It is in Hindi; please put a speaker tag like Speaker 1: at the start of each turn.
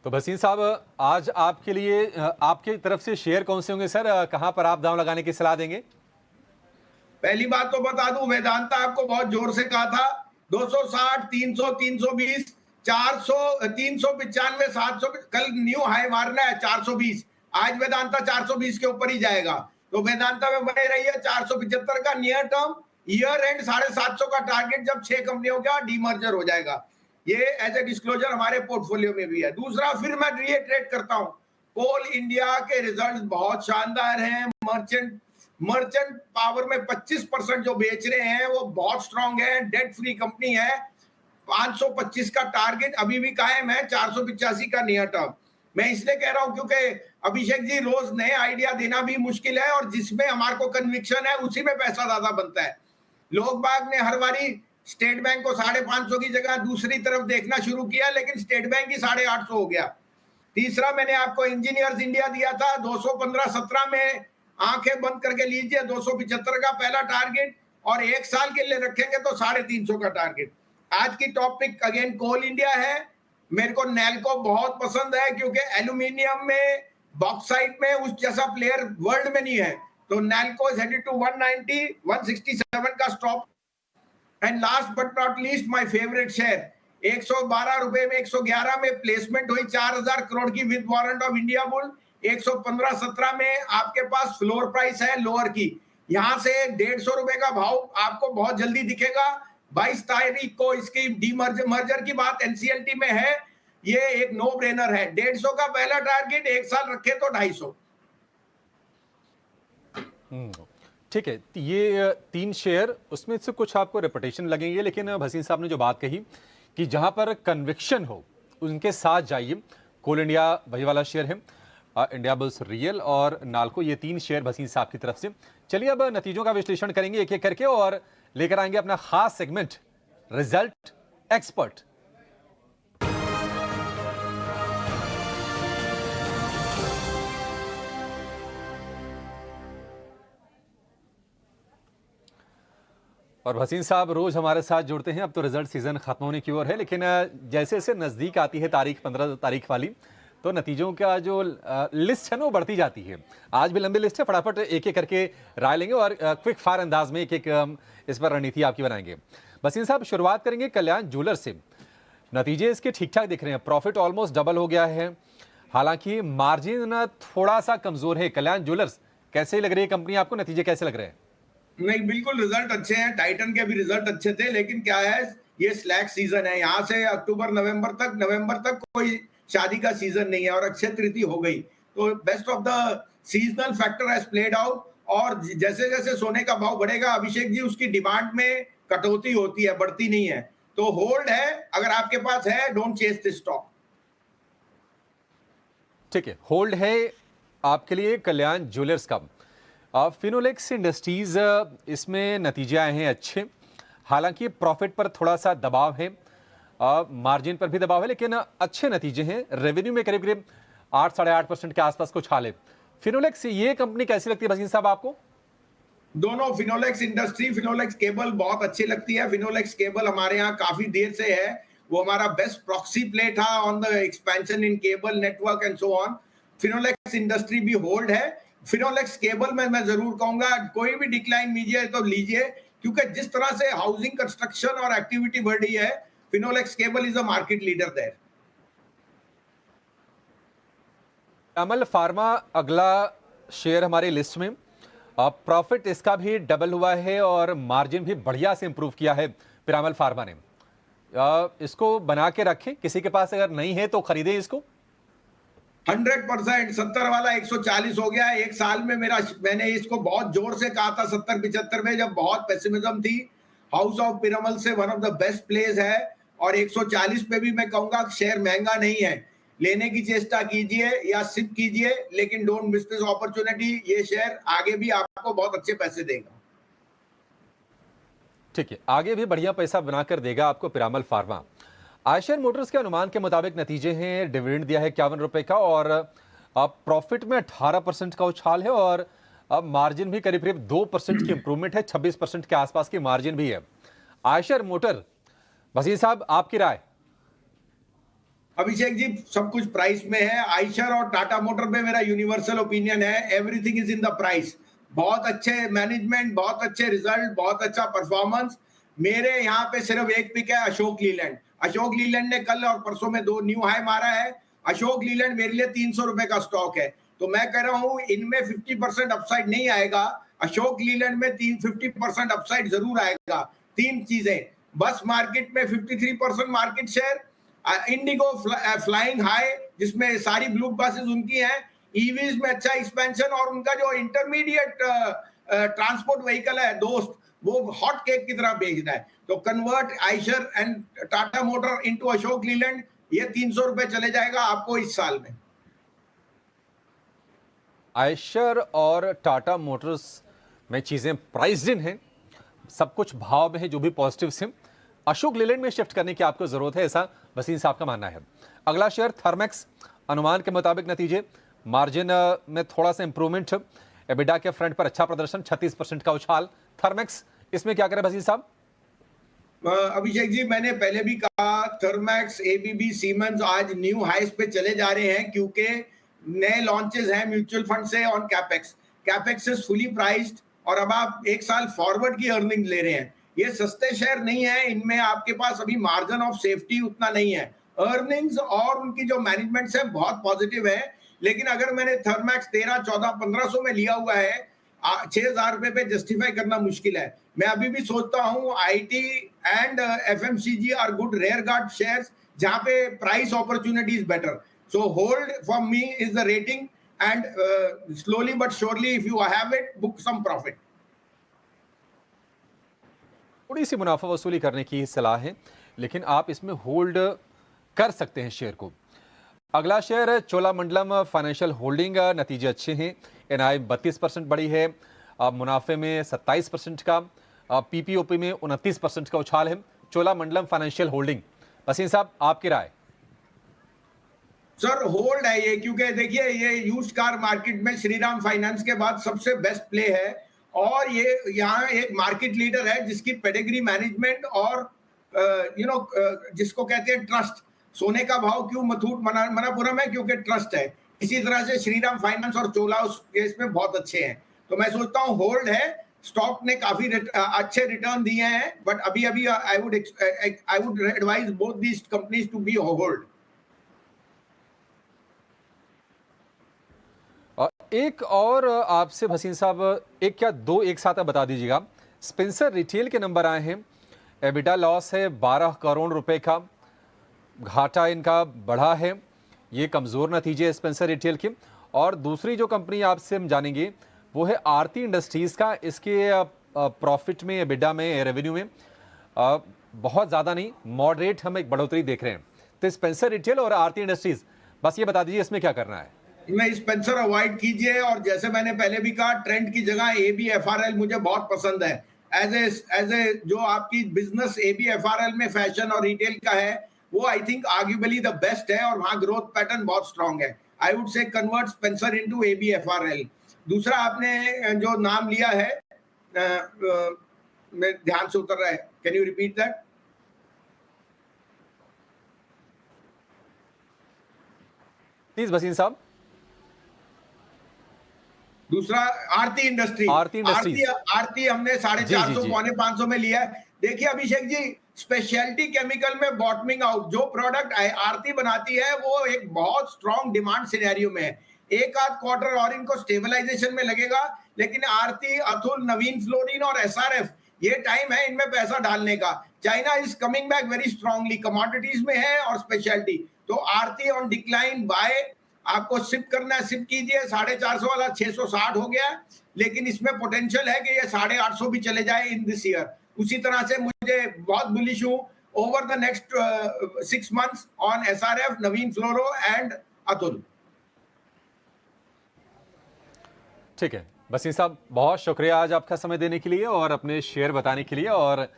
Speaker 1: तो भसीन साहब, आज आपके लिए आपकी तरफ से शेयर कौन से होंगे सर? कहां पर आप दांव लगाने की सलाह देंगे?
Speaker 2: पहली बात तो बता दूं, वेदांता आपको बहुत जोर से कहा था 260, 300, 320, 400, 395, 700, कल न्यू हाई मारना है 420। आज वेदांता 420 के ऊपर ही जाएगा, तो वेदांता में बने रही है 475 का नियर टर्म। ईयर एंड 750 का टारगेट जब 6 कंपनियों का डीमर्जर हो जाएगा। ये एज ए डिस्क्लोजर हमारे पोर्टफोलियो में भी है। दूसरा, फिर मैं रिएटरेट करता हूं, कोल इंडिया के रिजल्ट बहुत शानदार हैं। मर्चेंट पावर में 25% जो बेच रहे हैं वो बहुत स्ट्रांग है, डेट फ्री कंपनी है। 525 का टारगेट अभी भी कायम है, 485 का नियर टर्म। मैं इसलिए कह रहा हूं क्योंकि अभिषेक जी रोज नए आइडिया देना भी मुश्किल है, और जिसमें हमारे को कन्विक्शन है उसी में पैसा ज्यादा बनता है। लोग बाग ने हर बारी स्टेट बैंक को 550 की जगह दूसरी तरफ देखना शुरू किया, लेकिन स्टेट बैंक ही 850 हो गया। तीसरा, मैंने आपको इंजीनियर्स इंडिया दिया था 215-17 में, आंखें बंद करके लीजिए, 275 का पहला टारगेट, और 1 साल के लिए रखेंगे तो 350 का टारगेट। आज की टॉपिक अगेन कोल इंडिया है। मेरे को नैल्को बहुत पसंद है क्योंकि एल्यूमिनियम में, बॉक्साइट में उस जैसा प्लेयर वर्ल्ड में नहीं है। तो नैल्को इज हेडेड टू 190, 167 का stop. And last but not least, my favourite share 112 रुपए में, 111 में प्लेसमेंट हुई 4000 करोड़ की with warrant of India bull. 115-17 में आपके पास फ्लोर प्राइस है लोअर की। यहां से 150 रुपए का भाव आपको बहुत जल्दी दिखेगा। 22 तारीख को इसकी मर्जर की बात एनसीएलटी में है। ये एक नो ब्रेनर है। 150 का पहला टारगेट, 1 साल रखे तो 250।
Speaker 1: ठीक है, ये 3 शेयर, उसमें से कुछ आपको रेपुटेशन लगेंगे, लेकिन भसीन साहब ने जो बात कही कि जहां पर कन्विक्शन हो उनके साथ जाइए। कोल इंडिया वही वाला शेयर है, इंडिया बुल्स रियल और नाल्को, ये 3 शेयर भसीन साहब की तरफ से। चलिए अब नतीजों का विश्लेषण करेंगे एक एक करके और लेकर आएंगे अपना खास सेगमेंट रिजल्ट एक्सपर्ट। और भसीन साहब रोज हमारे साथ जुड़ते हैं। अब तो रिजल्ट सीजन खत्म होने की ओर है, लेकिन जैसे जैसे नजदीक आती है तारीख 15 तारीख वाली, तो नतीजों का जो लिस्ट है ना वो बढ़ती जाती है। आज भी लंबी लिस्ट है, फटाफट एक एक करके राय लेंगे और क्विक फायर अंदाज में एक एक इस पर रणनीति आपकी बनाएंगे। भसीन साहब, शुरुआत करेंगे कल्याण ज्वेलर्स से। नतीजे इसके ठीक ठाक दिख रहे हैं, प्रॉफिट ऑलमोस्ट डबल हो गया है, हालांकि मार्जिन थोड़ा सा कमजोर है। कल्याण ज्वेलर्स कैसे लग रही है कंपनी आपको, नतीजे कैसे लग रहे हैं?
Speaker 2: नहीं, बिल्कुल रिजल्ट अच्छे हैं। टाइटन के भी रिजल्ट अच्छे थे, लेकिन क्या है, ये स्लैक सीजन है। यहाँ से अक्टूबर नवंबर तक कोई शादी का सीजन नहीं है, और अक्षय तृतीया हो गई, तो best of the seasonal factor has played out. और जैसे जैसे सोने का भाव बढ़ेगा, अभिषेक जी, उसकी डिमांड में कटौती होती है, बढ़ती नहीं है। तो होल्ड है, अगर आपके पास है, डोंट चेस दिस स्टॉक।
Speaker 1: ठीक है, होल्ड है आपके लिए कल्याण ज्वेलर्स का। फिनोलेक्स इंडस्ट्रीज, इसमें नतीजे आए हैं अच्छे, हालांकि प्रॉफिट पर थोड़ा सा दबाव है, मार्जिन पर भी दबाव है, लेकिन अच्छे नतीजे हैं। रेवेन्यू में करीब करीब 8-8.5% के आसपास कुछ हाल है। फिनोलेक्स, ये कंपनी कैसी लगती है भसीन साहब आपको?
Speaker 2: दोनों, फिनोलेक्स इंडस्ट्री, फिनोलेक्स केबल बहुत अच्छी लगती है। फिनोलेक्स केबल हमारे यहाँ काफी देर से है, वो हमारा बेस्ट प्रॉक्सी प्ले था on the expansion in cable network and so on. Finolex industry भी होल्ड है। फिनोलेक्स केबल में मैं जरूर कहूंगा कोई भी डिक्लाइन लीजिए तो लीजिए, क्योंकि जिस तरह से हाउसिंग कंस्ट्रक्शन और एक्टिविटी बढ़ रही है, Finolex cable is a market leader there.
Speaker 1: Piramal pharma अगला शेयर हमारी लिस्ट में। प्रॉफिट इसका भी डबल हुआ है और मार्जिन भी बढ़िया से इंप्रूव किया है पिरामल फार्मा ने। इसको बना के रखें, किसी के पास अगर नहीं है तो खरीदें इसको।
Speaker 2: 100%, 70 वाला 140 हो गया है 1 साल में। मैंने इसको बहुत जोर से कहा था 70-75 में, जब बहुत पेसिमिज्म थी। हाउस ऑफ पिरामल से one of the best place है, और 140 पे भी मैं कहूंगा शेयर महंगा नहीं है। लेने की चेष्टा कीजिए या सिप कीजिए, लेकिन डोंट मिस दिस अपॉर्चुनिटी। ये शेयर आगे भी आपको बहुत अच्छे पैसे देगा।
Speaker 1: ठीक है, आगे भी बढ़िया पैसा बनाकर देगा आपको पिरामल फार्मा। आयशर मोटर्स के अनुमान के मुताबिक नतीजे हैं, डिविडेंड दिया है 51 रुपए का, और प्रॉफिट में 18% का उछाल है, और मार्जिन भी करीब करीब 2% की इंप्रूवमेंट है, 26% के आसपास की मार्जिन भी है। आयशर मोटर, वसीम साहब आपकी राय?
Speaker 2: अभिषेक जी सब कुछ प्राइस में है। आयशर और टाटा मोटर पे मेरा यूनिवर्सल ओपिनियन है, everything is in the price. बहुत अच्छे मैनेजमेंट, बहुत अच्छे रिजल्ट, बहुत अच्छा परफॉर्मेंस। मेरे यहाँ पे सिर्फ एक पिक है, अशोक लीलैंड। अशोक लीलैंड ने कल और परसों में 2 न्यू हाई मारा है। अशोक लीलैंड मेरे लिए 300 रुपए का स्टॉक है, तो मैं कह रहा हूँ इनमें 50% अपसाइड नहीं आएगा, अशोक लीलैंड में 50% अपसाइड जरूर आएगा। 3 चीजें, बस मार्केट में 53% market share, Indigo flying high जिसमें सारी ब्लू बसेस उनकी हैं, ईवीज में अच्छा एक्सपेंशन, और उनका जो इंटरमीडिएट ट्रांसपोर्ट व्हीकल है दोस्त, वो हॉट केक की तरह बेच रहा है। तो convert Eicher and Tata motor into Ashok Leyland, ये 300 रुपए चले जाएगा आपको इस साल में।
Speaker 1: आयशर और टाटा मोटर्स में चीज़ें प्राइस्ड इन हैं, सब कुछ भाव में है, जो भी पॉजिटिव्स हैं। अशोक लीलैंड में शिफ्ट करने की आपको ज़रूरत है, ऐसा वसीम साहब का मानना है। अगला शेयर थर्मैक्स, अनुमान के मुताबिक नतीजे मार्जिन में थोड़ा सा इंप्रूवमेंट, एबिडा के फ्रंट पर अच्छा प्रदर्शन, 36% का उछाल। थर्मैक्स, इसमें क्या करें वसीम साहब?
Speaker 2: अभिषेक जी मैंने पहले भी कहा, थर्मैक्स, एबीबी, सीमेंस आज न्यू हाइस पे चले जा रहे हैं क्योंकि नए लॉन्चेस हैं म्यूचुअल फंड से on capex. Capex is fully priced और अब आप 1 साल फॉरवर्ड की अर्निंग ले रहे हैं। ये सस्ते शेयर नहीं है, इनमें आपके पास अभी मार्जिन ऑफ सेफ्टी उतना नहीं है। अर्निंग्स और उनकी जो मैनेजमेंट है बहुत पॉजिटिव है, लेकिन अगर मैंने थर्मैक्स 13, 14, 1500 में लिया हुआ है, 6,000 रुपए पे जस्टिफाई करना मुश्किल है। मैं अभी भी सोचता हूँ IT and FMCG are good rear guard shares जहां पे price opportunity is better. So hold for me is the rating and slowly but surely if you have it book some profit.
Speaker 1: थोड़ी सी मुनाफा वसूली करने की सलाह है, लेकिन आप इसमें होल्ड कर सकते हैं शेयर को। अगला शेयर चोलामंडलम फाइनेंशियल होल्डिंग, नतीजे अच्छे हैं, एनआई 32% बढ़ी है, मुनाफे में 27% का, पीपीओपी में 29% का उछाल है। चोलामंडलम फाइनेंशियल होल्डिंग, वसीम साहब आपकी राय?
Speaker 2: सर होल्ड है ये, क्योंकि देखिए ये यूज्ड कार मार्केट में श्रीराम फाइनेंस के बाद सबसे बेस्ट प्ले है, और ये यहाँ एक मार्केट लीडर है जिसकी पेडिग्री मैनेजमेंट और जिसको कहते हैं ट्रस्ट। सोने का भाव क्यों मथुट मनापुरम है, क्योंकि ट्रस्ट है। इसी तरह से श्रीराम फाइनेंस और चोला उस केस में बहुत अच्छे हैं, तो मैं सोचता हूँ होल्ड है। स्टॉक ने काफी अच्छे रिटर्न दिए हैं, बट अभी I would advise both these companies to be hold.
Speaker 1: एक और आपसे वसीम साहब, एक क्या दो एक साथ आप बता दीजिएगा। स्पेंसर रिटेल के नंबर आए हैं, एबिटा लॉस है 12 करोड़ रुपए का, घाटा इनका बढ़ा है, ये कमज़ोर नतीजे है स्पेंसर रिटेल के। और दूसरी जो कंपनी आपसे हम जानेंगे वो है आरती इंडस्ट्रीज़ का। इसके प्रॉफिट में, एबिटा में, रेवेन्यू में बहुत ज़्यादा नहीं, मॉडरेट हम एक बढ़ोतरी देख रहे हैं। तो स्पेंसर रिटेल और आरती इंडस्ट्रीज़, बस ये बता दीजिए इसमें क्या करना है?
Speaker 2: मैं स्पेंसर अवॉइड कीजिए, और जैसे मैंने पहले भी कहा, ट्रेंड की जगह ABFRL मुझे बहुत पसंद है। एज ए जो आपकी बिजनेस ABFRL में फैशन और रिटेल का है, वो I think arguably the best है, और वहां ग्रोथ पैटर्न बहुत स्ट्रांग है। I would say convert Spencer into ABFRL। दूसरा आपने जो नाम लिया है, मैं ध्यान से उतर रहा है, can you repeat that?
Speaker 1: Please Waseem sahab.
Speaker 2: दूसरा आरती इंडस्ट्री। आरती हमने 450 पौने 500 में लिया है। देखिए अभिषेक जी, स्पेशलिटी केमिकल में बॉटमिंग आउट, जो प्रोडक्ट आरती बनाती है वो एक बहुत स्ट्रॉन्ग डिमांड सिनेरियो में है। एक आध क्वार्टर और इनको स्टेबलाइजेशन में लगेगा, लेकिन आरती, अतुल, नवीन फ्लोरिन और SRF, ये टाइम है इनमें पैसा डालने का। China is coming back very strongly, commodities में है और स्पेशलिटी। तो आरती ऑन डिक्लाइन बाय, आपको सिप करना है, सिप कीजिए। 450 वाला 660 हो गया, लेकिन इसमें पोटेंशियल है कि ये 850 भी चले जाए इन दिस ईयर। उसी तरह से मुझे बहुत बुलिश हूं over the next 6 months on SRF, Naveen fluoro and Atul.
Speaker 1: ठीक है वसीम साहब, बहुत शुक्रिया आज आपका समय देने के लिए और अपने शेयर बताने के लिए। और